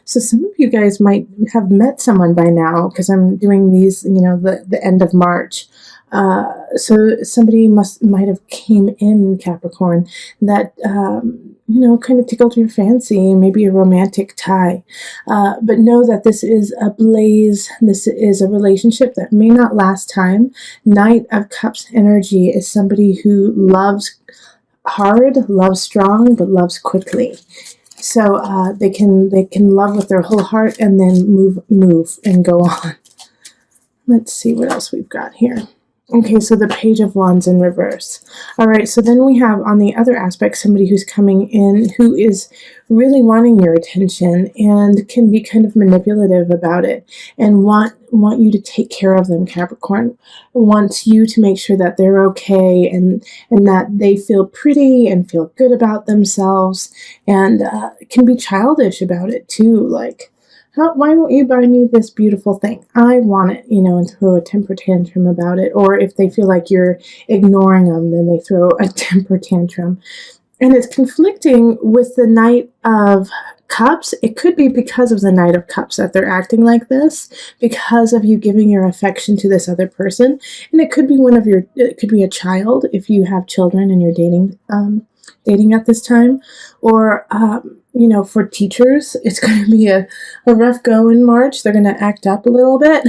So some of you guys might have met someone by now, because I'm doing these, the end of March. So somebody might have came in, Capricorn, that, kind of tickled your fancy, maybe a romantic tie. But know that this is a blaze. This is a relationship that may not last time. Knight of Cups energy is somebody who loves hard, loves strong, but loves quickly. So they can love with their whole heart and then move and go on. Let's see what else we've got here. Okay, so the Page of Wands in reverse. All right, so then we have on the other aspect somebody who's coming in who is really wanting your attention and can be kind of manipulative about it and want you to take care of them, Capricorn. Wants you to make sure that they're okay and that they feel pretty and feel good about themselves, and can be childish about it too, like, why won't you buy me this beautiful thing? I want it, and throw a temper tantrum about it. Or if they feel like you're ignoring them, then they throw a temper tantrum. And it's conflicting with the Knight of Cups. It could be because of the Knight of Cups that they're acting like this, because of you giving your affection to this other person. And it could be it could be a child if you have children and you're dating at this time. Or, for teachers, it's going to be a rough go in March. They're going to act up a little bit.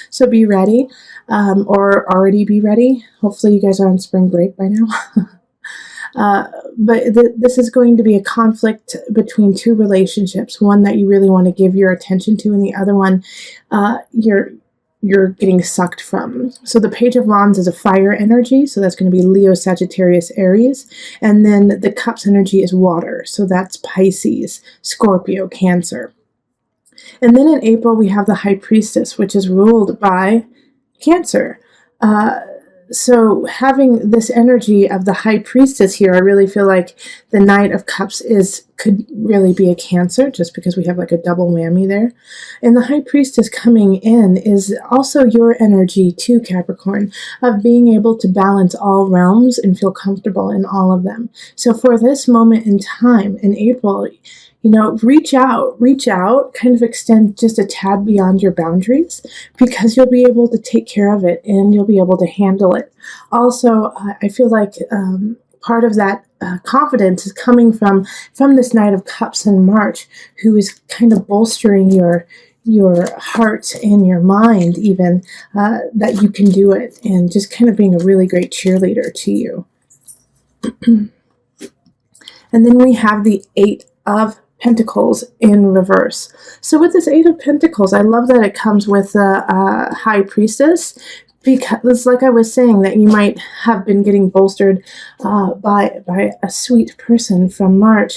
So be ready, or already be ready. Hopefully you guys are on spring break by now. But this is going to be a conflict between two relationships. One that you really want to give your attention to, and the other one you're getting sucked from. So the Page of Wands is a fire energy, so that's going to be Leo, Sagittarius, Aries. And then the Cups energy is water, so that's Pisces, Scorpio, Cancer. And then in April, we have the High Priestess, which is ruled by Cancer. So having this energy of the High Priestess here, I really feel like the Knight of Cups could really be a Cancer, just because we have like a double whammy there. And the High Priestess coming in is also your energy too, Capricorn, of being able to balance all realms and feel comfortable in all of them. So for this moment in time in April, reach out, kind of extend just a tad beyond your boundaries, because you'll be able to take care of it and you'll be able to handle it. Also, I feel like part of that confidence is coming from this Knight of Cups in March, who is kind of bolstering your heart and your mind even, that you can do it, and just kind of being a really great cheerleader to you. And then we have the Eight of Pentacles in reverse. So with this Eight of Pentacles, I love that it comes with a High Priestess, because like I was saying, that you might have been getting bolstered by a sweet person from March.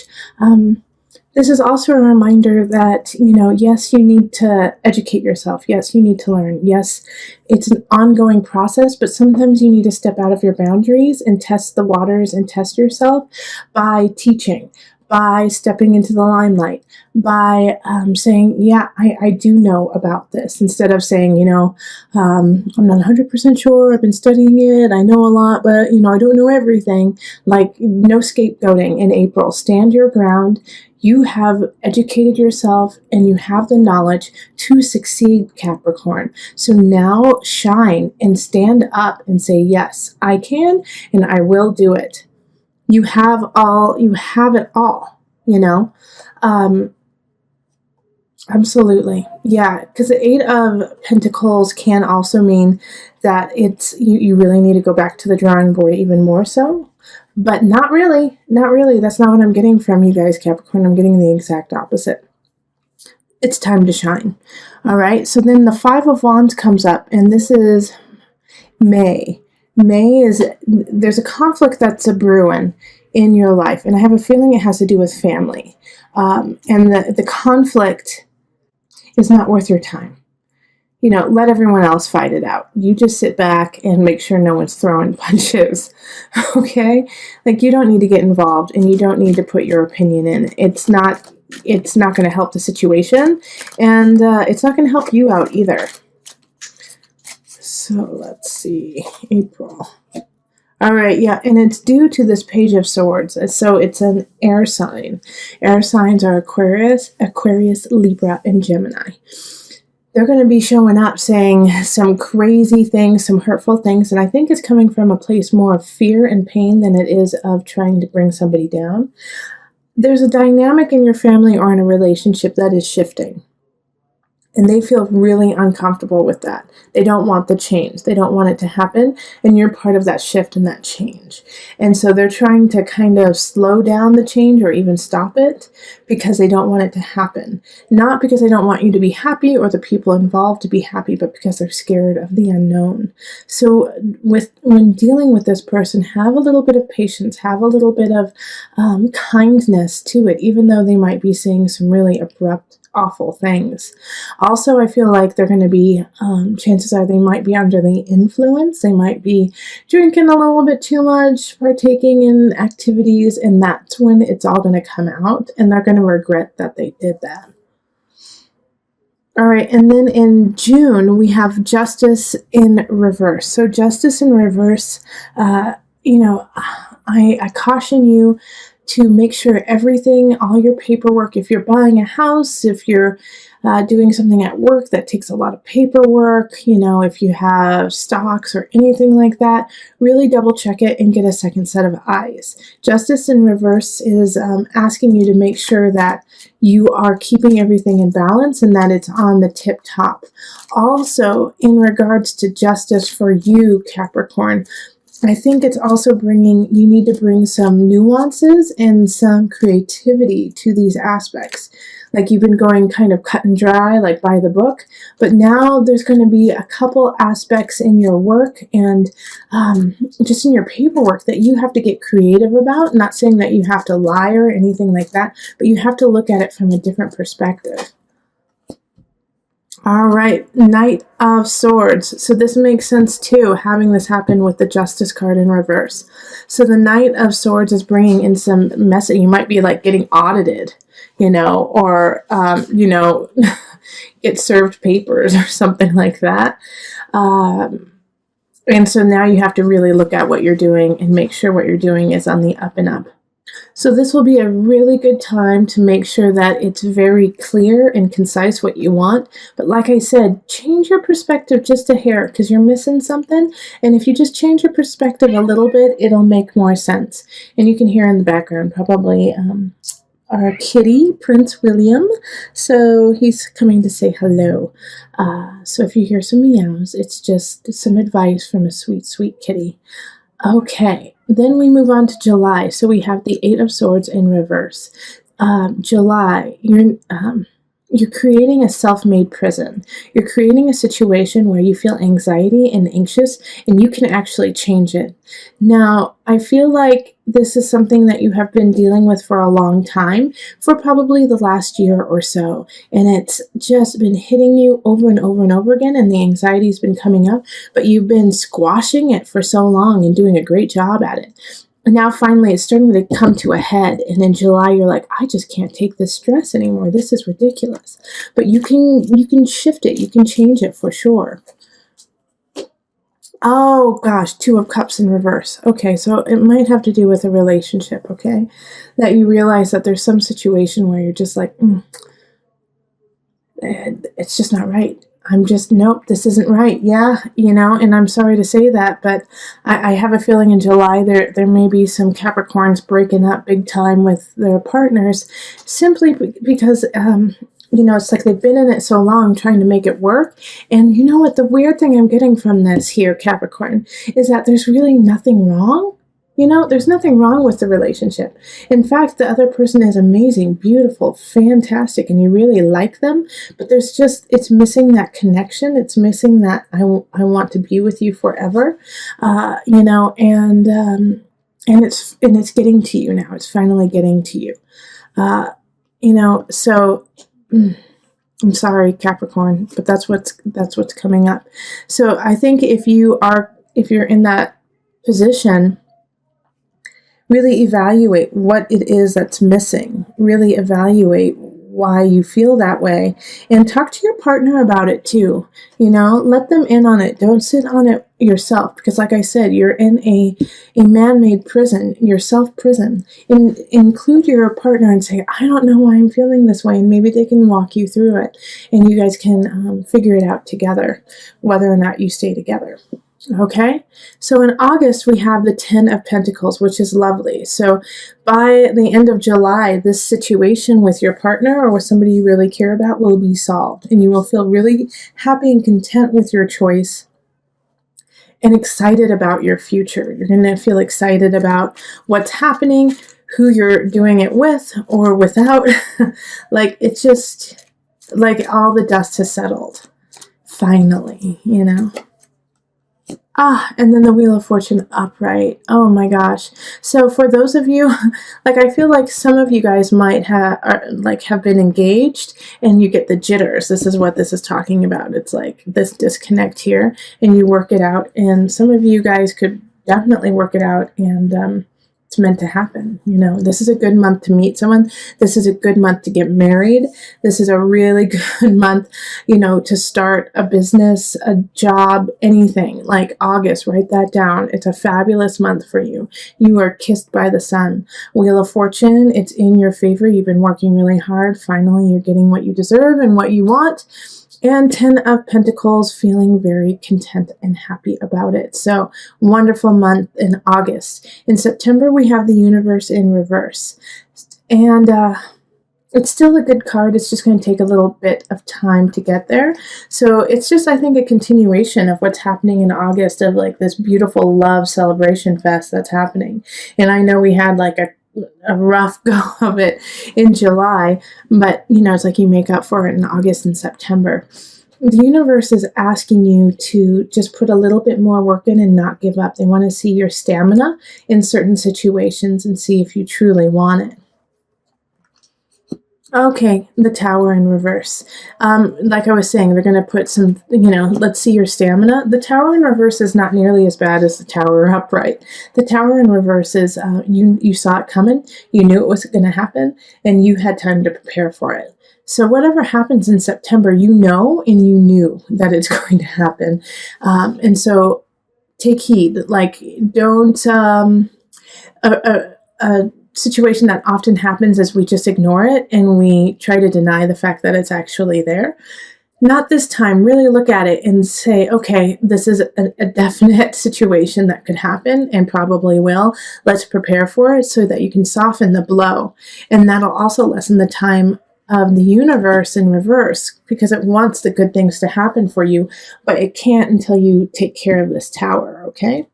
This is also a reminder that, yes, you need to educate yourself. Yes, you need to learn. Yes, it's an ongoing process, but sometimes you need to step out of your boundaries and test the waters and test yourself by teaching, by stepping into the limelight, by saying, yeah, I do know about this, instead of saying, I'm not 100% sure, I've been studying it, I know a lot, but, I don't know everything. Like, no scapegoating in April. Stand your ground. You have educated yourself and you have the knowledge to succeed, Capricorn. So now shine and stand up and say, yes, I can and I will do it. You have it all, absolutely. Yeah, because the Eight of Pentacles can also mean that you really need to go back to the drawing board even more so. But not really. That's not what I'm getting from you guys, Capricorn. I'm getting the exact opposite. It's time to shine. All right. So then the Five of Wands comes up, and this is May. There's a conflict that's a brewing in your life, and I have a feeling it has to do with family. And the conflict is not worth your time. Let everyone else fight it out. You just sit back and make sure no one's throwing punches, okay? Like, you don't need to get involved, and you don't need to put your opinion in. It's not going to help the situation, and it's not going to help you out either. So let's see, April. All right, yeah, and it's due to this Page of Swords. So it's an air sign. Air signs are Aquarius, Libra, and Gemini. They're going to be showing up saying some crazy things, some hurtful things, and I think it's coming from a place more of fear and pain than it is of trying to bring somebody down. There's a dynamic in your family or in a relationship that is shifting. And they feel really uncomfortable with that. They don't want the change. They don't want it to happen. And you're part of that shift and that change. And so they're trying to kind of slow down the change or even stop it because they don't want it to happen. Not because they don't want you to be happy or the people involved to be happy, but because they're scared of the unknown. So when dealing with this person, have a little bit of patience, have a little bit of kindness to it, even though they might be saying some really abrupt, awful things. Also, I feel like they're going to be, chances are they might be under the influence. They might be drinking a little bit too much, partaking in activities, and that's when it's all going to come out, and they're going to regret that they did that. All right, and then in June, we have Justice in reverse. So Justice in reverse, I caution you to make sure everything, all your paperwork, if you're buying a house, if you're doing something at work that takes a lot of paperwork, if you have stocks or anything like that, really double check it and get a second set of eyes. Justice in reverse is asking you to make sure that you are keeping everything in balance and that it's on the tip top. Also, in regards to justice for you, Capricorn, I think it's also you need to bring some nuances and some creativity to these aspects. Like you've been going kind of cut and dry, like by the book, but now there's going to be a couple aspects in your work and just in your paperwork that you have to get creative about. Not saying that you have to lie or anything like that, but you have to look at it from a different perspective. All right, Knight of Swords. So this makes sense too, having this happen with the Justice card in reverse. So the Knight of Swords is bringing in some mess. You might be like getting audited, or, get served papers or something like that. And so now you have to really look at what you're doing and make sure what you're doing is on the up and up. So this will be a really good time to make sure that it's very clear and concise what you want. But like I said, change your perspective just a hair because you're missing something. And if you just change your perspective a little bit, it'll make more sense. And you can hear in the background probably our kitty, Prince William. So he's coming to say hello. So if you hear some meows, it's just some advice from a sweet, sweet kitty. Okay, then we move on to July. So we have the Eight of Swords in reverse. July, you're creating a self-made prison. You're creating a situation where you feel anxiety and anxious, and you can actually change it. Now, I feel like this is something that you have been dealing with for a long time, for probably the last year or so, and it's just been hitting you over and over and over again, and the anxiety's been coming up, but you've been squashing it for so long and doing a great job at it. And now finally it's starting to come to a head. And in July, you're like, I just can't take this stress anymore. This is ridiculous. But you can shift it. You can change it for sure. Oh gosh, Two of Cups in reverse. Okay, so it might have to do with a relationship, okay? That you realize that there's some situation where you're just like, it's just not right. Nope, this isn't right. Yeah, and I'm sorry to say that, but I have a feeling in July there may be some Capricorns breaking up big time with their partners simply because, it's like they've been in it so long trying to make it work. And you know what? The weird thing I'm getting from this here, Capricorn, is that there's really nothing wrong. There's nothing wrong with the relationship. In fact, the other person is amazing, beautiful, fantastic, and you really like them, but it's missing that connection. It's missing that I want to be with you forever, and it's getting to you now. It's finally getting to you, so I'm sorry, Capricorn, but that's what's coming up. So I think if you're in that position, really evaluate what it is that's missing. Really evaluate why you feel that way and talk to your partner about it too. Let them in on it. Don't sit on it, yourself, because like I said, you're in a man-made prison, your self-prison. Include your partner and say, I don't know why I'm feeling this way, and maybe they can walk you through it, and you guys can figure it out together, whether or not you stay together. Okay, so in August, we have the 10 of Pentacles, which is lovely. So by the end of July, this situation with your partner or with somebody you really care about will be solved, and you will feel really happy and content with your choice and excited about your future. You're going to feel excited about what's happening, who you're doing it with or without. Like, it's just like all the dust has settled. Finally, you know. And then the Wheel of Fortune upright. Oh my gosh. So for those of you, like, I feel like some of you guys might have been engaged and you get the jitters. This is what this is talking about. It's like this disconnect here, and you work it out. And some of you guys could definitely work it out, and it's meant to happen. You know, this is a good month to meet someone. This is a good month to get married. This is a really good month, you know, to start a business, a job, anything. Like August, write that down. It's a fabulous month for you. You are kissed by the sun. Wheel of Fortune, it's in your favor. You've been working really hard. Finally, you're getting what you deserve and what you want. And 10 of Pentacles, feeling very content and happy about it. So, wonderful month in August. In September, we have the Universe in reverse. And it's still a good card. It's just going to take a little bit of time to get there. So, it's just, I think, a continuation of what's happening in August, of like this beautiful love celebration fest that's happening. And I know we had like a rough go of it in July, but you know, it's like you make up for it in August and September. The universe is asking you to just put a little bit more work in and not give up. They want to see your stamina in certain situations and see if you truly want it. Okay, the Tower in reverse. Like I was saying, they're going to put some, you know, let's see your stamina. The Tower in reverse is not nearly as bad as the Tower upright. The Tower in reverse is you saw it coming, you knew it was going to happen, and you had time to prepare for it. So whatever happens in September, you know, and you knew that it's going to happen. And so take heed. Like, don't... situation that often happens is we just ignore it and we try to deny the fact that it's actually there. Not this time. Really look at it and say, okay, this is a definite situation that could happen and probably will. Let's prepare for it so that you can soften the blow. And that'll also lessen the time of the universe in reverse, because it wants the good things to happen for you, but it can't until you take care of this tower, okay?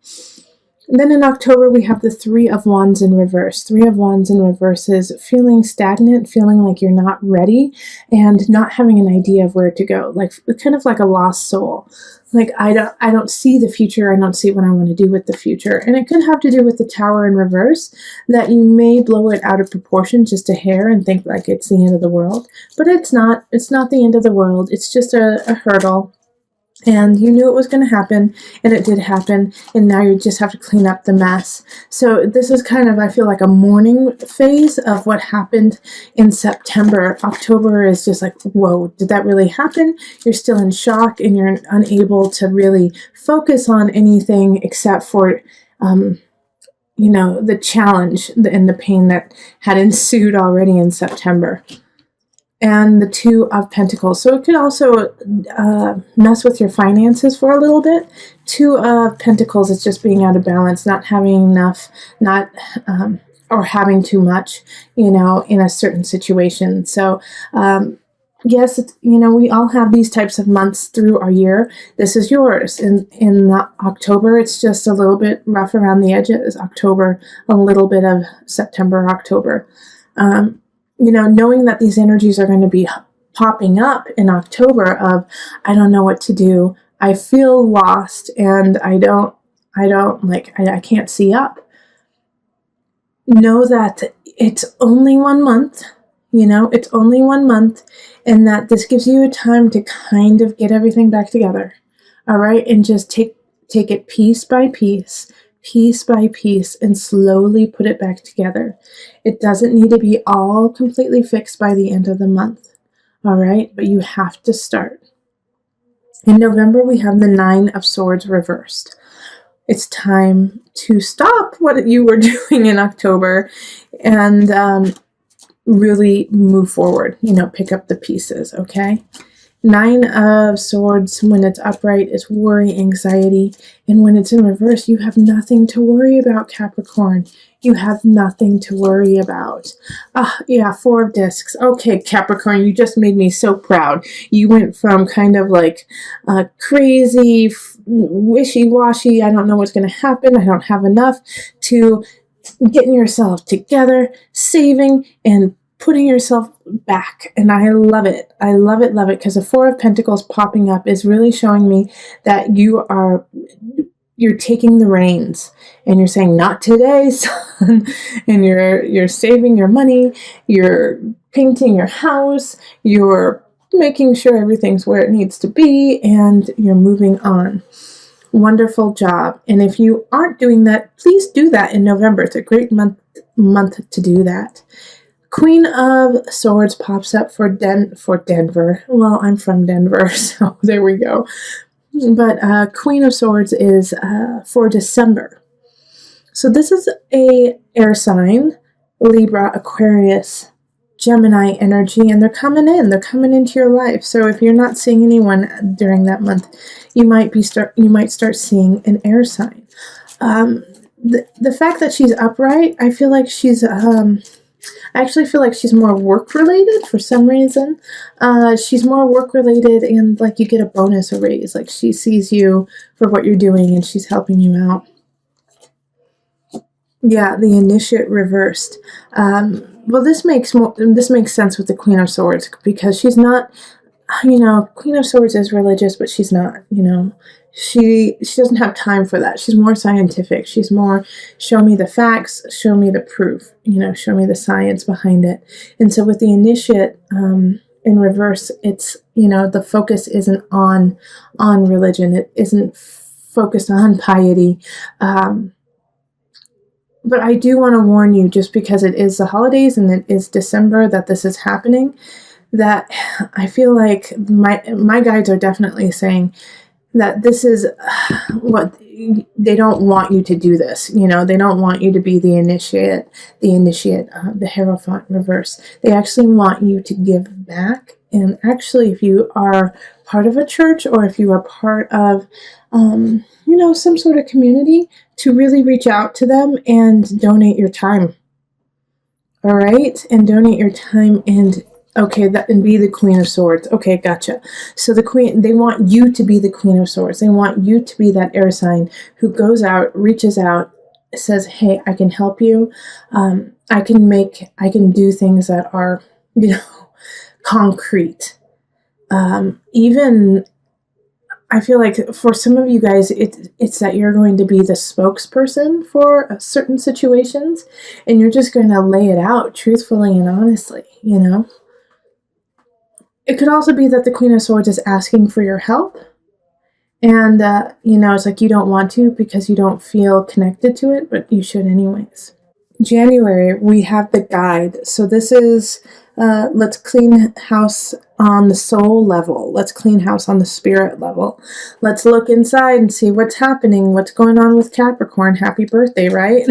And then in October, we have the Three of Wands in reverse. Three of Wands in reverse is feeling stagnant, feeling like you're not ready, and not having an idea of where to go. Like, kind of like a lost soul. Like, I don't see the future. I don't see what I want to do with the future. And it could have to do with the Tower in reverse, that you may blow it out of proportion just a hair and think like it's the end of the world. But it's not. It's not the end of the world. It's just a hurdle. And you knew it was going to happen, and it did happen, and now you just have to clean up the mess. So this is kind of, I feel like, a mourning phase of what happened in September. October is just like, whoa, did that really happen? You're still in shock, and you're unable to really focus on anything except for, you know, the challenge and the pain that had ensued already in September. And the Two of Pentacles. So it could also mess with your finances for a little bit. Two of Pentacles is just being out of balance, not having enough, or having too much, you know, in a certain situation. So, yes, it's, you know, we all have these types of months through our year. This is yours. In October, it's just a little bit rough around the edges. October, a little bit of September, October. You know, knowing that these energies are going to be popping up in October of, I don't know what to do. I feel lost, and I can't see up. Know that it's only 1 month, you know, it's only 1 month, and that this gives you a time to kind of get everything back together. All right. And just take it piece by piece by piece, and slowly put it back together. It doesn't need to be all completely fixed by the end of the month. All right. But you have to start. In November, we have the Nine of Swords reversed. It's time to stop what you were doing in October and really move forward, pick up the pieces, okay? Nine of Swords, when it's upright, is worry, anxiety. And when it's in reverse, you have nothing to worry about, Capricorn. You have nothing to worry about. Yeah, Four of Discs. Okay, Capricorn, you just made me so proud. You went from kind of like crazy, wishy-washy, I don't know what's going to happen, I don't have enough, to getting yourself together, saving, and putting yourself back. And I love it. I love it, because the Four of Pentacles popping up is really showing me that you're taking the reins and you're saying, not today, son. And you're saving your money, you're painting your house, you're making sure everything's where it needs to be, and you're moving on. Wonderful job. And if you aren't doing that, please do that in November. It's a great month to do that. Queen of Swords pops up for Denver. Well, I'm from Denver, so there we go. But Queen of Swords is for December. So this is a air sign, Libra, Aquarius, Gemini energy, and they're coming in. They're coming into your life. So if you're not seeing anyone during that month, you might start seeing an air sign. The fact that she's upright, I feel like she's I actually feel like she's more work related for some reason. She's more work related, and like you get a bonus, a raise. Like she sees you for what you're doing and she's helping you out. Yeah, the Initiate reversed. Well, this makes sense with the Queen of Swords, because she's not, Queen of Swords is religious, but she's not, she doesn't have time for that. She's more scientific. She's more, show me the facts, show me the proof, show me the science behind it. And so with the Initiate in reverse, it's, the focus isn't on religion. It isn't focused on piety. But I do want to warn you, just because it is the holidays and it is December that this is happening, that I feel like my guides are definitely saying that this is what they don't want you to do this. They don't want you to be the initiate, the Hierophant reverse. They actually want you to give back. And actually, if you are part of a church, or if you are part of, some sort of community, to really reach out to them and donate your time. All right? And donate your time and and be the Queen of Swords. Okay, gotcha. So they want you to be the Queen of Swords. They want you to be that air sign who goes out, reaches out, says, hey, I can help you. I can do things that are, concrete. Even, I feel like for some of you guys, it's that you're going to be the spokesperson for certain situations, and you're just going to lay it out truthfully and honestly, It could also be that the Queen of Swords is asking for your help, and, it's like you don't want to because you don't feel connected to it, but you should anyways. January, we have the guide. So this is, let's clean house on the soul level. Let's clean house on the spirit level. Let's look inside and see what's happening, what's going on with Capricorn. Happy birthday, right?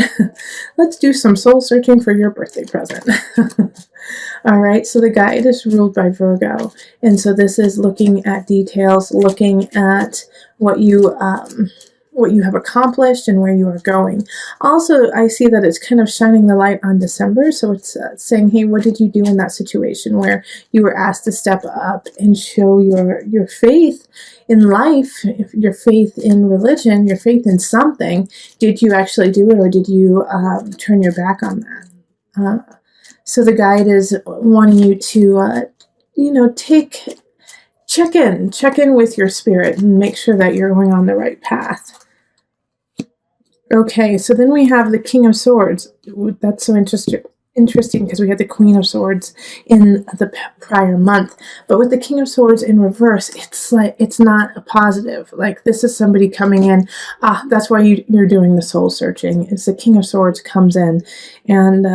Let's do some soul searching for your birthday present. All right, so the guide is ruled by Virgo. And so this is looking at details, looking at what you have accomplished and where you are going. Also, I see that it's kind of shining the light on December. So it's saying, hey, what did you do in that situation where you were asked to step up and show your faith in life, your faith in religion, your faith in something? Did you actually do it, or did you turn your back on that? So the guide is wanting you to, check in with your spirit and make sure that you're going on the right path. Okay, so then we have the King of Swords. That's so interesting because we had the Queen of Swords in the prior month. But with the King of Swords in reverse, it's like it's not a positive. Like this is somebody coming in. That's why you're doing the soul searching. Is the King of Swords comes in and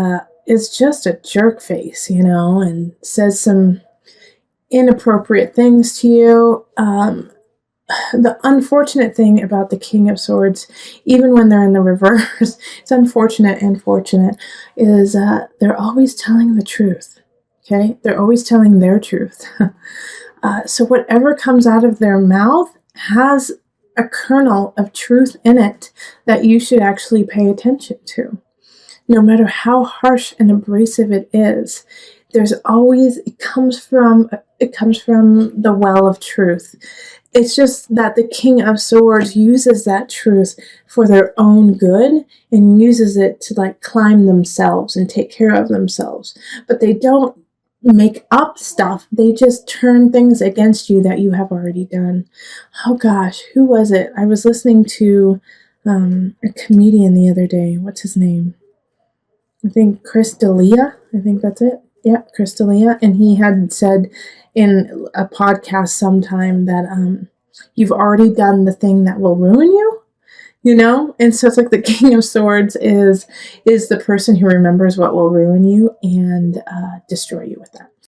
is just a jerk face, and says some inappropriate things to you. the unfortunate thing about the King of Swords, even when they're in the reverse, it's unfortunate and fortunate, is they're always telling the truth. Okay? They're always telling their truth. So whatever comes out of their mouth has a kernel of truth in it that you should actually pay attention to. No matter how harsh and abrasive it is, there's always, it comes from the well of truth. It's just that the King of Swords uses that truth for their own good and uses it to like climb themselves and take care of themselves. But they don't make up stuff. They just turn things against you that you have already done. Oh gosh, who was it? I was listening to a comedian the other day. What's his name? I think Chris D'Elia. I think that's it. Yeah, Chris D'Elia. And he had said in a podcast sometime that you've already done the thing that will ruin you, you know? And so it's like the King of Swords is the person who remembers what will ruin you and destroy you with that.